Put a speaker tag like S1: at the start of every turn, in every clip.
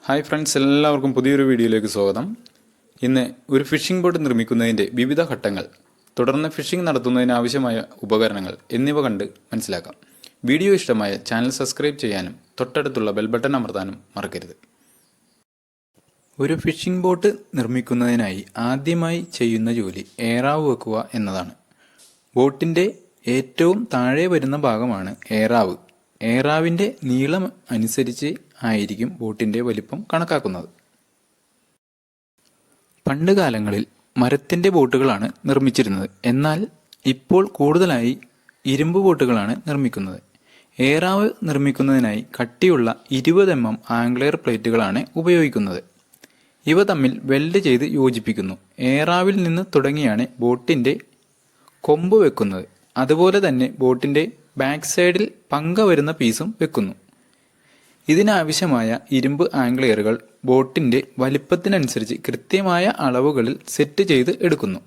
S1: Hi friends, എല്ലാവർക്കും പുതിയൊരു വീഡിയോയിലേക്ക് സ്വാഗതം. ഇന്ന് ഒരു ഫിഷിംഗ് ബോട്ട് നിർമ്മിക്കുന്നതിൻ്റെ വിവിധ ഘട്ടങ്ങൾ, തുടർന്ന് ഫിഷിംഗ് നടത്തുന്നതിന് ആവശ്യമായ ഉപകരണങ്ങൾ എന്നിവ കണ്ട് മനസ്സിലാക്കാം. വീഡിയോ ഇഷ്ടമായ ചാനൽ സബ്സ്ക്രൈബ് ചെയ്യാനും തൊട്ടടുത്തുള്ള ബെൽ ബട്ടൺ അമർത്താനും മറക്കരുത്. ഒരു ഫിഷിംഗ് ബോട്ട് നിർമ്മിക്കുന്നതിനായി ആദ്യമായി ചെയ്യുന്ന ജോലി ഏറാവ് വെക്കുക എന്നതാണ്. ബോട്ടിൻ്റെ ഏറ്റവും താഴെ വരുന്ന ഭാഗമാണ് ഏറാവ്. ഏറാവിൻ്റെ നീളം അനുസരിച്ച് ആയിരിക്കും ബോട്ടിൻ്റെ വലിപ്പം കണക്കാക്കുന്നത്. പണ്ട് കാലങ്ങളിൽ മരത്തിൻ്റെ ബോട്ടുകളാണ് നിർമ്മിച്ചിരുന്നത്. എന്നാൽ ഇപ്പോൾ കൂടുതലായി ഇരുമ്പ് ബോട്ടുകളാണ് നിർമ്മിക്കുന്നത്. ഏറാവ് നിർമ്മിക്കുന്നതിനായി കട്ടിയുള്ള 20 mm ആംഗ്ലെയർ പ്ലേറ്റുകളാണ് ഉപയോഗിക്കുന്നത്. ഇവ തമ്മിൽ വെൽഡ് ചെയ്ത് യോജിപ്പിക്കുന്നു. ഏറാവിൽ നിന്ന് തുടങ്ങിയാണ് ബോട്ടിൻ്റെ കൊമ്പ് വെക്കുന്നത്. അതുപോലെ തന്നെ ബോട്ടിൻ്റെ ബാക്ക് സൈഡിൽ പങ്ക വരുന്ന പീസും വെക്കുന്നു. ഇതിനാവശ്യമായ ഇരുമ്പ് ആംഗ്ലെയറുകൾ ബോട്ടിൻ്റെ വലിപ്പത്തിനനുസരിച്ച് കൃത്യമായ അളവുകളിൽ സെറ്റ് ചെയ്ത് എടുക്കുന്നു.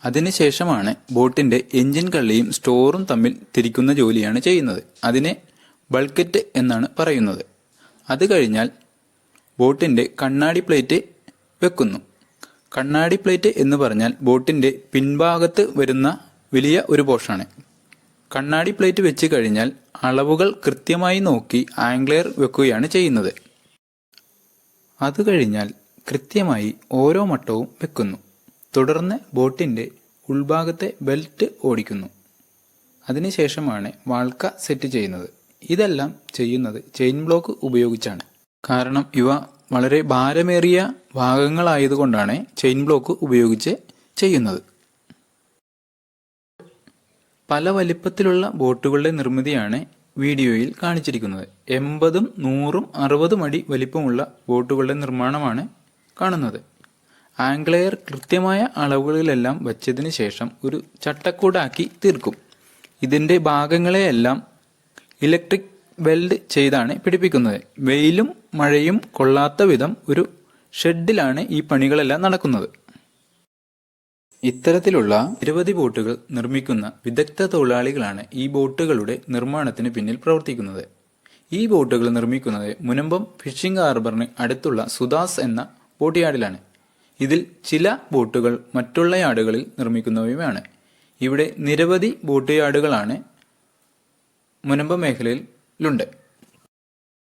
S1: അതിനുശേഷമാണ് ബോട്ടിൻ്റെ എൻജിൻ കള്ളിയും സ്റ്റോറും തമ്മിൽ തിരിക്കുന്ന ജോലിയാണ് ചെയ്യുന്നത്. അതിനെ ബൾക്കറ്റ് എന്നാണ് പറയുന്നത്. അത് കഴിഞ്ഞാൽ ബോട്ടിൻ്റെ കണ്ണാടി പ്ലേറ്റ് വെക്കുന്നു. കണ്ണാടി പ്ലേറ്റ് എന്ന് പറഞ്ഞാൽ ബോട്ടിൻ്റെ പിൻഭാഗത്ത് വരുന്ന വലിയ ഒരു പോർഷനാണ്. കണ്ണാടി പ്ലേറ്റ് വെച്ച് കഴിഞ്ഞാൽ അളവുകൾ കൃത്യമായി നോക്കി ആംഗ്ലെയർ വെക്കുകയാണ് ചെയ്യുന്നത്. അത് കഴിഞ്ഞാൽ കൃത്യമായി ഓരോ മട്ടവും വെക്കുന്നു. തുടർന്ന് ബോട്ടിൻ്റെ ഉൾഭാഗത്തെ ബെൽറ്റ് ഓടിക്കുന്നു. അതിനുശേഷമാണ് വാൾക്ക സെറ്റ് ചെയ്യുന്നത്. ഇതെല്ലാം ചെയ്യുന്നത് ചെയിൻ ബ്ലോക്ക് ഉപയോഗിച്ചാണ്. കാരണം ഇവ വളരെ ഭാരമേറിയ ഭാഗങ്ങളായതുകൊണ്ടാണ് ചെയിൻ ബ്ലോക്ക് ഉപയോഗിച്ച് ചെയ്യുന്നത്. പല വലിപ്പത്തിലുള്ള ബോട്ടുകളുടെ നിർമ്മിതിയാണ് വീഡിയോയിൽ കാണിച്ചിരിക്കുന്നത്. 80, 100, 60 അടി വലിപ്പമുള്ള ബോട്ടുകളുടെ നിർമ്മാണമാണ് കാണുന്നത്. ആംഗ്ലെയർ കൃത്യമായ അളവുകളിലെല്ലാം വച്ചതിന് ശേഷം ഒരു ചട്ടക്കൂടാക്കി തീർക്കും. ഇതിൻ്റെ ഭാഗങ്ങളെയെല്ലാം ഇലക്ട്രിക് വെൽഡ് ചെയ്താണ് പിടിപ്പിക്കുന്നത്. വെയിലും മഴയും കൊള്ളാത്ത വിധം ഒരു ഷെഡിലാണ് ഈ പണികളെല്ലാം നടക്കുന്നത്. ഇത്തരത്തിലുള്ള നിരവധി ബോട്ടുകൾ നിർമ്മിക്കുന്ന വിദഗ്ധ തൊഴിലാളികളാണ് ഈ ബോട്ടുകളുടെ നിർമ്മാണത്തിന് പിന്നിൽ പ്രവർത്തിക്കുന്നത്. ഈ ബോട്ടുകൾ നിർമ്മിക്കുന്നത് മുനമ്പം ഫിഷിംഗ് ഹാർബറിന് അടുത്തുള്ള സുദാസ് എന്ന ബോട്ട് യാർഡിലാണ്. ഇതിൽ ചില ബോട്ടുകൾ മറ്റുള്ള യാർഡുകളിൽ നിർമ്മിക്കുന്നവയുമാണ്. ഇവിടെ നിരവധി ബോട്ട് യാർഡുകളാണ് മുനമ്പം മേഖലയിലുണ്ട്.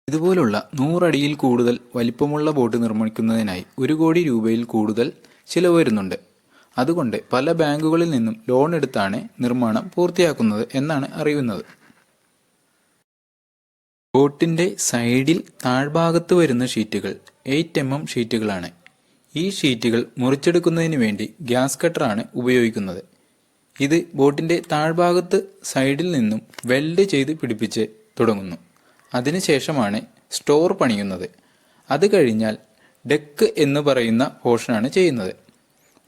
S1: ഇതുപോലുള്ള 100 അടിയിൽ കൂടുതൽ വലിപ്പമുള്ള ബോട്ട് നിർമ്മിക്കുന്നതിനായി 1 കോടി രൂപയിൽ കൂടുതൽ ചിലവ് വരുന്നുണ്ട്. അതുകൊണ്ട് പല ബാങ്കുകളിൽ നിന്നും ലോൺ എടുത്താണ് നിർമ്മാണം പൂർത്തിയാക്കുന്നത് എന്നാണ് അറിയുന്നത്. ബോട്ടിൻ്റെ സൈഡിൽ താഴ്ഭാഗത്ത് വരുന്ന ഷീറ്റുകൾ 8 mm ഷീറ്റുകളാണ്. ഈ ഷീറ്റുകൾ മുറിച്ചെടുക്കുന്നതിന് വേണ്ടി ഗ്യാസ് കട്ടറാണ് ഉപയോഗിക്കുന്നത്. ഇത് ബോട്ടിൻ്റെ താഴ്ഭാഗത്ത് സൈഡിൽ നിന്നും വെൽഡ് ചെയ്ത് പിടിപ്പിച്ച് തുടങ്ങുന്നു. അതിനുശേഷമാണ് സ്റ്റോർ പണിയുന്നത്. അത് കഴിഞ്ഞാൽ ഡെക്ക് എന്ന് പറയുന്ന പോർഷനാണ് ചെയ്യുന്നത്.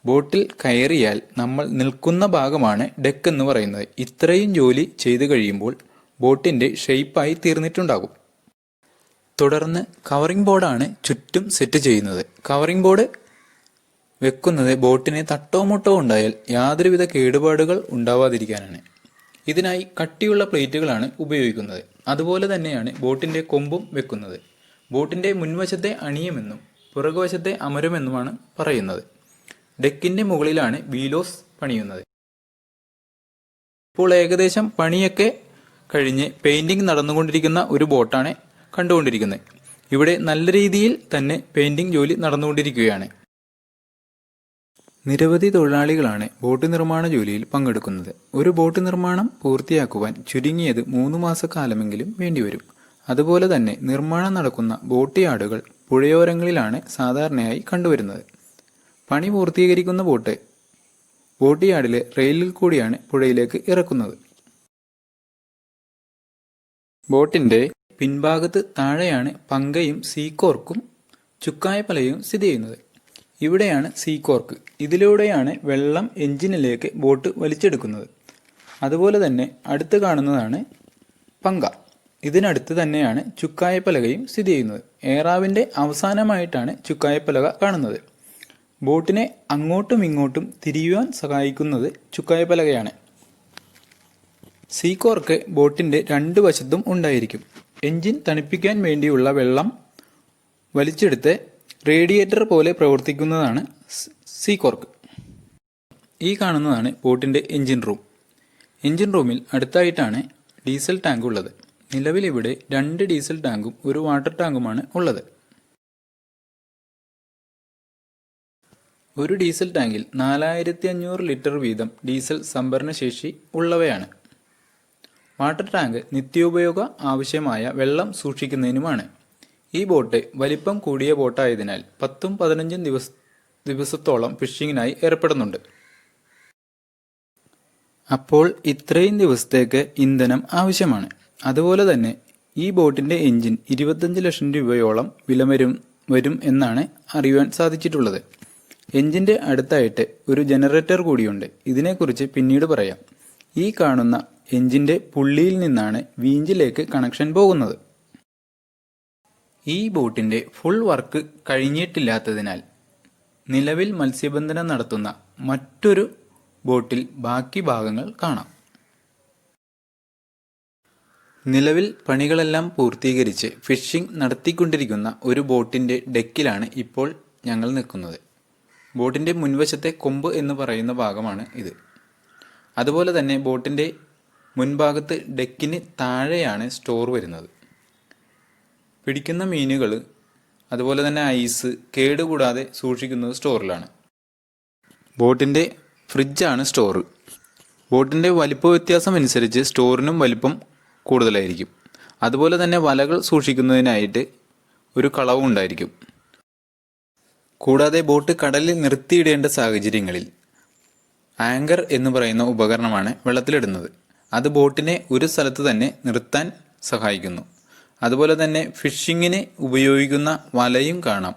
S1: ബോട്ടിൽ കയറിയാൽ നമ്മൾ നിൽക്കുന്ന ഭാഗമാണ് ഡെക്ക് എന്ന് പറയുന്നത്. ഇത്രയും ജോലി ചെയ്തു കഴിയുമ്പോൾ ബോട്ടിൻ്റെ ഷേപ്പായി തീർന്നിട്ടുണ്ടാകും. തുടർന്ന് കവറിംഗ് ബോർഡാണ് ചുറ്റും സെറ്റ് ചെയ്യുന്നത്. കവറിംഗ് ബോർഡ് വെക്കുന്നത് ബോട്ടിന് തട്ടോ മുട്ടോ ഉണ്ടായാൽ യാതൊരുവിധ കേടുപാടുകൾ ഉണ്ടാവാതിരിക്കാനാണ്. ഇതിനായി കട്ടിയുള്ള പ്ലേറ്റുകളാണ് ഉപയോഗിക്കുന്നത്. അതുപോലെ തന്നെയാണ് ബോട്ടിൻ്റെ കൊമ്പും വെക്കുന്നത്. ബോട്ടിൻ്റെ മുൻവശത്തെ അണിയമെന്നും പുറകുവശത്തെ അമരമെന്നുമാണ് പറയുന്നത്. ഡെക്കിൻ്റെ മുകളിലാണ് വീലോസ് പണിയുന്നത്. ഇപ്പോൾ ഏകദേശം പണിയൊക്കെ കഴിഞ്ഞ് പെയിൻറ്റിങ് നടന്നുകൊണ്ടിരിക്കുന്ന ഒരു ബോട്ടാണ് കണ്ടുകൊണ്ടിരിക്കുന്നത്. ഇവിടെ നല്ല രീതിയിൽ തന്നെ പെയിൻറ്റിങ് ജോലി നടന്നുകൊണ്ടിരിക്കുകയാണ്. നിരവധി തൊഴിലാളികളാണ് ബോട്ട് നിർമ്മാണ ജോലിയിൽ പങ്കെടുക്കുന്നത്. ഒരു ബോട്ട് നിർമ്മാണം പൂർത്തിയാക്കുവാൻ ചുരുങ്ങിയത് 3 മാസക്കാലമെങ്കിലും വേണ്ടിവരും. അതുപോലെ തന്നെ നിർമ്മാണം നടക്കുന്ന ബോട്ട് യാർഡുകൾ പുഴയോരങ്ങളിലാണ് സാധാരണയായി കണ്ടുവരുന്നത്. പണി പൂർത്തീകരിക്കുന്ന ബോട്ട് യാർഡിലെ റെയിലിൽ കൂടിയാണ് പുഴയിലേക്ക് ഇറക്കുന്നത്. ബോട്ടിൻ്റെ പിൻഭാഗത്ത് താഴെയാണ് പങ്കയും സീകോർക്കും ചുക്കായപ്പലയും സ്ഥിതി ചെയ്യുന്നത്. ഇവിടെയാണ് സീകോർക്ക്. ഇതിലൂടെയാണ് വെള്ളം എഞ്ചിനിലേക്ക് ബോട്ട് വലിച്ചെടുക്കുന്നത്. അതുപോലെ തന്നെ അടുത്ത് കാണുന്നതാണ് പങ്ക. ഇതിനടുത്ത് തന്നെയാണ് ചുക്കായപ്പലകയും സ്ഥിതി ചെയ്യുന്നത്. ഏറാവിൻ്റെ അവസാനമായിട്ടാണ് ചുക്കായപ്പലക കാണുന്നത്. ബോട്ടിനെ അങ്ങോട്ടും ഇങ്ങോട്ടും തിരിയുവാൻ സഹായിക്കുന്നത് ചുക്കായപ്പലകയാണ്. സീകോർക്ക് ബോട്ടിൻ്റെ 2 വശത്തും ഉണ്ടായിരിക്കും. എൻജിൻ തണുപ്പിക്കാൻ വേണ്ടിയുള്ള വെള്ളം വലിച്ചെടുത്ത് റേഡിയേറ്റർ പോലെ പ്രവർത്തിക്കുന്നതാണ് സീ കോർക്ക്. ഈ കാണുന്നതാണ് ബോട്ടിൻ്റെ എഞ്ചിൻ റൂം. എഞ്ചിൻ റൂമിൽ അടുത്തായിട്ടാണ് ഡീസൽ ടാങ്ക് ഉള്ളത്. നിലവിൽ ഇവിടെ 2 ഡീസൽ ടാങ്കും ഒരു വാട്ടർ ടാങ്കുമാണ് ഉള്ളത്. ഒരു ഡീസൽ ടാങ്കിൽ 4500 ലിറ്റർ വീതം ഡീസൽ സംഭരണശേഷി ഉള്ളവയാണ്. വാട്ടർ ടാങ്ക് നിത്യോപയോഗ ആവശ്യമായ വെള്ളം സൂക്ഷിക്കുന്നതിനുമാണ്. ഈ ബോട്ട് വലിപ്പം കൂടിയ ബോട്ടായതിനാൽ 10-15 ദിവസത്തോളം ഫിഷിങ്ങിനായി ഏർപ്പെടുന്നുണ്ട്. അപ്പോൾ ഇത്രയും ദിവസത്തേക്ക് ഇന്ധനം ആവശ്യമാണ്. അതുപോലെ തന്നെ ഈ ബോട്ടിൻ്റെ എഞ്ചിൻ 25 ലക്ഷം രൂപയോളം വില വരും എന്നാണ് അറിയുവാൻ സാധിച്ചിട്ടുള്ളത്. എഞ്ചിൻ്റെ അടുത്തായിട്ട് ഒരു ജനറേറ്റർ കൂടിയുണ്ട്. ഇതിനെക്കുറിച്ച് പിന്നീട് പറയാം. ഈ കാണുന്ന എഞ്ചിൻ്റെ പുള്ളിയിൽ നിന്നാണ് വീഞ്ചിലേക്ക് കണക്ഷൻ പോകുന്നത്. ഈ ബോട്ടിൻ്റെ ഫുൾ വർക്ക് കഴിഞ്ഞിട്ടില്ലാത്തതിനാൽ നിലവിൽ മത്സ്യബന്ധനം നടത്തുന്ന മറ്റൊരു ബോട്ടിൽ ബാക്കി ഭാഗങ്ങൾ കാണാം. നിലവിൽ പണികളെല്ലാം പൂർത്തീകരിച്ച് ഫിഷിംഗ് നടത്തിക്കൊണ്ടിരിക്കുന്ന ഒരു ബോട്ടിൻ്റെ ഡെക്കിലാണ് ഇപ്പോൾ ഞങ്ങൾ നിൽക്കുന്നത്. ബോട്ടിൻ്റെ മുൻവശത്തെ കൊമ്പ് എന്ന് പറയുന്ന ഭാഗമാണ് ഇത്. അതുപോലെ തന്നെ ബോട്ടിൻ്റെ മുൻഭാഗത്ത് ഡെക്കിന് താഴെയാണ് സ്റ്റോർ വരുന്നത്. പിടിക്കുന്ന മീനുകൾ അതുപോലെ തന്നെ ഐസ് കേടുകൂടാതെ സൂക്ഷിക്കുന്നത് സ്റ്റോറിലാണ്. ബോട്ടിൻ്റെ ഫ്രിഡ്ജാണ് സ്റ്റോർ. ബോട്ടിൻ്റെ വലിപ്പ വ്യത്യാസം അനുസരിച്ച് സ്റ്റോറിനും വലിപ്പം കൂടുതലായിരിക്കും. അതുപോലെ തന്നെ വലകൾ സൂക്ഷിക്കുന്നതിനായിട്ട് ഒരു കളവും ഉണ്ടായിരിക്കും. കൂടാതെ ബോട്ട് കടലിൽ നിർത്തിയിടേണ്ട സാഹചര്യങ്ങളിൽ ആങ്കർ എന്ന് പറയുന്ന ഉപകരണമാണ് വെള്ളത്തിലിടുന്നത്. അത് ബോട്ടിനെ ഒരു സ്ഥലത്ത് തന്നെ നിർത്താൻ സഹായിക്കുന്നു. അതുപോലെ തന്നെ ഫിഷിങ്ങിന് ഉപയോഗിക്കുന്ന വലയും കാണാം.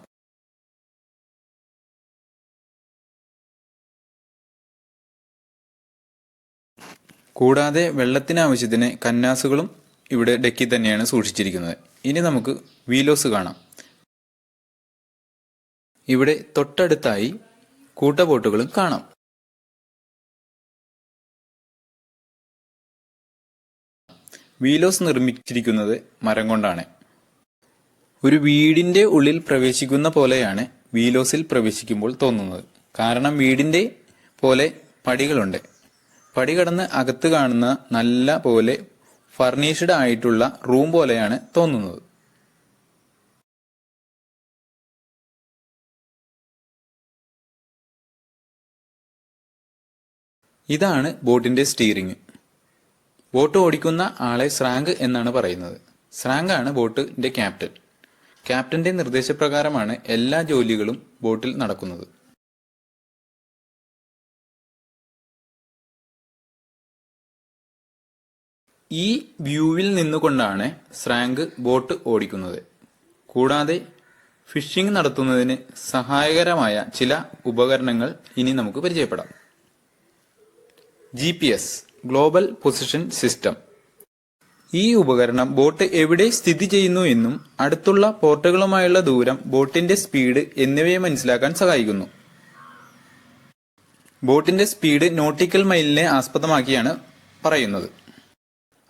S1: കൂടാതെ വെള്ളത്തിനാവശ്യത്തിന് കന്നാസുകളും ഇവിടെ ഡെക്കിൽ തന്നെയാണ് സൂക്ഷിച്ചിരിക്കുന്നത്. ഇനി നമുക്ക് വീലോസ് കാണാം. ഇവിടെ തൊട്ടടുത്തായി കൂട്ടബോട്ടുകളും കാണാം. വീലോസ് നിർമ്മിച്ചിരിക്കുന്നത് മരം കൊണ്ടാണ്. ഒരു വീടിൻ്റെ ഉള്ളിൽ പ്രവേശിക്കുന്ന പോലെയാണ് വീലോസിൽ പ്രവേശിക്കുമ്പോൾ തോന്നുന്നത്. കാരണം വീടിൻ്റെ പോലെ പടികളുണ്ട്. പടി കടന്ന് അകത്ത് കാണുന്ന നല്ല പോലെ ഫർണിഷ്ഡ് ആയിട്ടുള്ള റൂം പോലെയാണ് തോന്നുന്നത്. ഇതാണ് ബോട്ടിൻ്റെ സ്റ്റീറിംഗ്. ബോട്ട് ഓടിക്കുന്ന ആളെ സ്രാങ്ക് എന്നാണ് പറയുന്നത്. സ്രാങ്കാണ് ബോട്ടിൻ്റെ ക്യാപ്റ്റൻ. ക്യാപ്റ്റന്റെ നിർദ്ദേശപ്രകാരമാണ് എല്ലാ ജോലികളും ബോട്ടിൽ നടക്കുന്നത്. ഈ വ്യൂവിൽ നിന്നുകൊണ്ടാണ് സ്രാങ്ക് ബോട്ട് ഓടിക്കുന്നത്. കൂടാതെ ഫിഷിംഗ് നടത്തുന്നതിന് സഹായകരമായ ചില ഉപകരണങ്ങൾ ഇനി നമുക്ക് പരിചയപ്പെടാം. GPS global position system. ഈ ഉപകരണം ബോട്ട് എവിടെ സ്ഥിതി ചെയ്യുന്നു എന്നും അടുത്തുള്ള പോർട്ടുകളുമായുള്ള ദൂരം, ബോട്ടിന്റെ സ്പീഡ് എന്നിവയെ മനസ്സിലാക്കാൻ സഹായിക്കുന്നു. ബോട്ടിന്റെ സ്പീഡ് നോട്ടിക്കൽ മൈലിനെ ആസ്പദമാക്കിയാണ് പറയുന്നത്.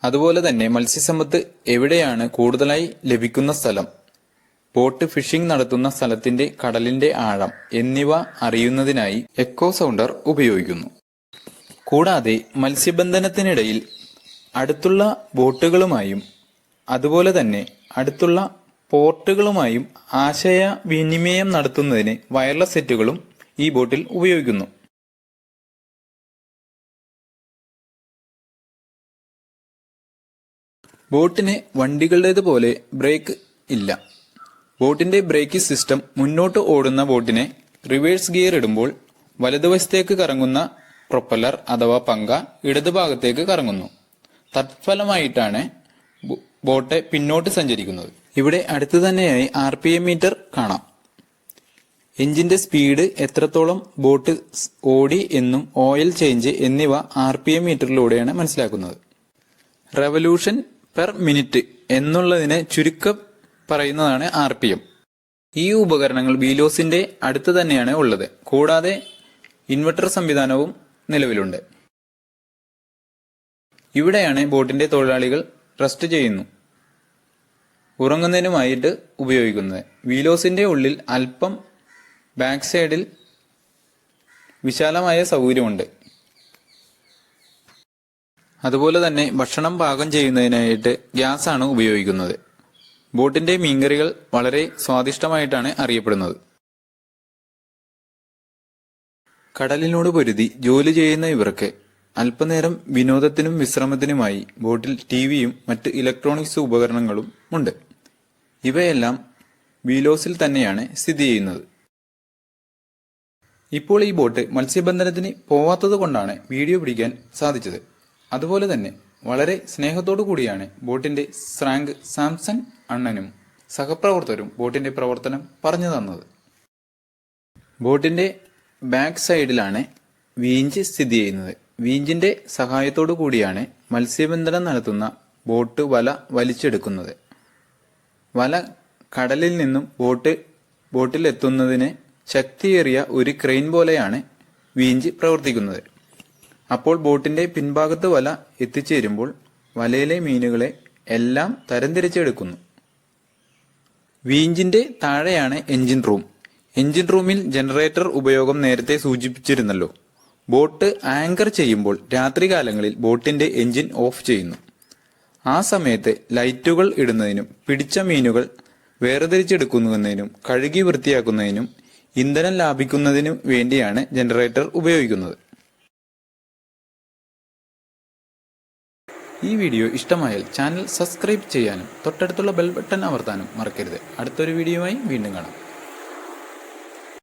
S1: അതുപോലെ തന്നെ മത്സ്യസമ്പത്ത് എവിടെയാണ് കൂടുതലായി ലഭിക്കുന്ന സ്ഥലം, ബോട്ട് ഫിഷിംഗ് നടത്തുന്ന സ്ഥലത്തിന്റെ കടലിന്റെ ആഴം എന്നിവ അറിയുന്നതിനായി എക്കോ സൗണ്ടർ ഉപയോഗിക്കുന്നു. കൂടാതെ മത്സ്യബന്ധനത്തിനിടയിൽ അടുത്തുള്ള ബോട്ടുകളുമായും അതുപോലെ തന്നെ അടുത്തുള്ള പോർട്ടുകളുമായും ആശയവിനിമയം നടത്തുന്നതിന് വയർലെസ് സെറ്റുകളും ഈ ബോട്ടിൽ ഉപയോഗിക്കുന്നു. ബോട്ടിന് വണ്ടികളുടേതുപോലെ ബ്രേക്ക് ഇല്ല. ബോട്ടിന്റെ ബ്രേക്കിംഗ് സിസ്റ്റം മുന്നോട്ട് ഓടുന്ന ബോട്ടിനെ റിവേഴ്സ് ഗിയർ ഇടുമ്പോൾ വലതുവശത്തേക്ക് കറങ്ങുന്ന പ്രൊപ്പല്ലർ അഥവാ പങ്ക ഇടതുഭാഗത്തേക്ക് കറങ്ങുന്നു. തത്ഫലമായിട്ടാണ് ബോട്ട് പിന്നോട്ട് സഞ്ചരിക്കുന്നത്. ഇവിടെ അടുത്ത് തന്നെയായി RPM മീറ്റർ കാണാം. എഞ്ചിന്റെ സ്പീഡ്, എത്രത്തോളം ബോട്ട് ഓടി എന്നും ഓയിൽ ചേഞ്ച് എന്നിവ RPM മീറ്ററിലൂടെയാണ് മനസ്സിലാക്കുന്നത്. റെവല്യൂഷൻ പെർ മിനിറ്റ് എന്നുള്ളതിനെ ചുരുക്കം പറയുന്നതാണ് RPM. ഈ ഉപകരണങ്ങൾ വീലോസിന്റെ അടുത്ത് തന്നെയാണ് ഉള്ളത്. കൂടാതെ ഇൻവെർട്ടർ സംവിധാനവും നിലവിലുണ്ട്. ഇവിടെയാണ് ബോട്ടിന്റെ തൊഴിലാളികൾ റെസ്റ്റ് ചെയ്യുന്നു. ഉറങ്ങുന്നതിനുമായിട്ട് ഉപയോഗിക്കുന്നത്. വീലോസിൻ്റെ ഉള്ളിൽ അല്പം ബാക്ക് സൈഡിൽ വിശാലമായ സൗകര്യമുണ്ട്. അതുപോലെ തന്നെ ഭക്ഷണം പാകം ചെയ്യുന്നതിനായിട്ട് ഗ്യാസാണ് ഉപയോഗിക്കുന്നത്. ബോട്ടിൻ്റെ മീൻകറികൾ വളരെ സ്വാദിഷ്ടമായിട്ടാണ് അറിയപ്പെടുന്നത്. കടലിനോട് പൊരുതി ജോലി ചെയ്യുന്ന ഇവർക്ക് അല്പനേരം വിനോദത്തിനും വിശ്രമത്തിനുമായി ബോട്ടിൽ ടിവിയും മറ്റ് ഇലക്ട്രോണിക്സ് ഉപകരണങ്ങളും ഉണ്ട്. ഇവയെല്ലാം വീലോസിൽ തന്നെയാണ് സ്ഥിതി ചെയ്യുന്നത്. ഇപ്പോൾ ഈ ബോട്ട് മത്സ്യബന്ധനത്തിന് പോവാത്തത് കൊണ്ടാണ് വീഡിയോ പിടിക്കാൻ സാധിച്ചത്. അതുപോലെ തന്നെ വളരെ സ്നേഹത്തോടു കൂടിയാണ് ബോട്ടിന്റെ ശ്രാങ്ക് സാംസൺ അണ്ണനും സഹപ്രവർത്തകരും ബോട്ടിന്റെ പ്രവർത്തനം പറഞ്ഞു തന്നത്. ബോട്ടിന്റെ ബാക്ക് സൈഡിലാണ് വീഞ്ച് സ്ഥിതി ചെയ്യുന്നത്. വീഞ്ചിന്റെ സഹായത്തോടു കൂടിയാണ് മത്സ്യബന്ധനം നടത്തുന്ന ബോട്ട് വല വലിച്ചെടുക്കുന്നത്. വല കടലിൽ നിന്നും ബോട്ടിൽ എത്തുന്നതിന് ശക്തിയേറിയ ഒരു ക്രെയിൻ പോലെയാണ് വീഞ്ച് പ്രവർത്തിക്കുന്നത്. അപ്പോൾ ബോട്ടിന്റെ പിൻഭാഗത്ത് വല എത്തിച്ചേരുമ്പോൾ വലയിലെ മീനുകളെ എല്ലാം തരംതിരിച്ചെടുക്കുന്നു. വീഞ്ചിന്റെ താഴെയാണ് എഞ്ചിൻ റൂം. എഞ്ചിൻ റൂമിൽ ജനറേറ്റർ ഉപയോഗം നേരത്തെ സൂചിപ്പിച്ചിരുന്നല്ലോ. ബോട്ട് ആങ്കർ ചെയ്യുമ്പോൾ രാത്രികാലങ്ങളിൽ ബോട്ടിന്റെ എഞ്ചിൻ ഓഫ് ചെയ്യുന്നു. ആ സമയത്ത് ലൈറ്റുകൾ ഇടുന്നതിനും പിടിച്ച മീനുകൾ വേർതിരിച്ചെടുക്കുന്നതിനും കഴുകി വൃത്തിയാക്കുന്നതിനും ഇന്ധനം ലാഭിക്കുന്നതിനും വേണ്ടിയാണ് ജനറേറ്റർ ഉപയോഗിക്കുന്നത്. ഈ വീഡിയോ ഇഷ്ടമായാൽ ചാനൽ സബ്സ്ക്രൈബ് ചെയ്യാനും തൊട്ടടുത്തുള്ള ബെൽ ബട്ടൺ അമർത്താനും മറക്കരുത്. അടുത്തൊരു വീഡിയോയുമായി വീണ്ടും കാണാം.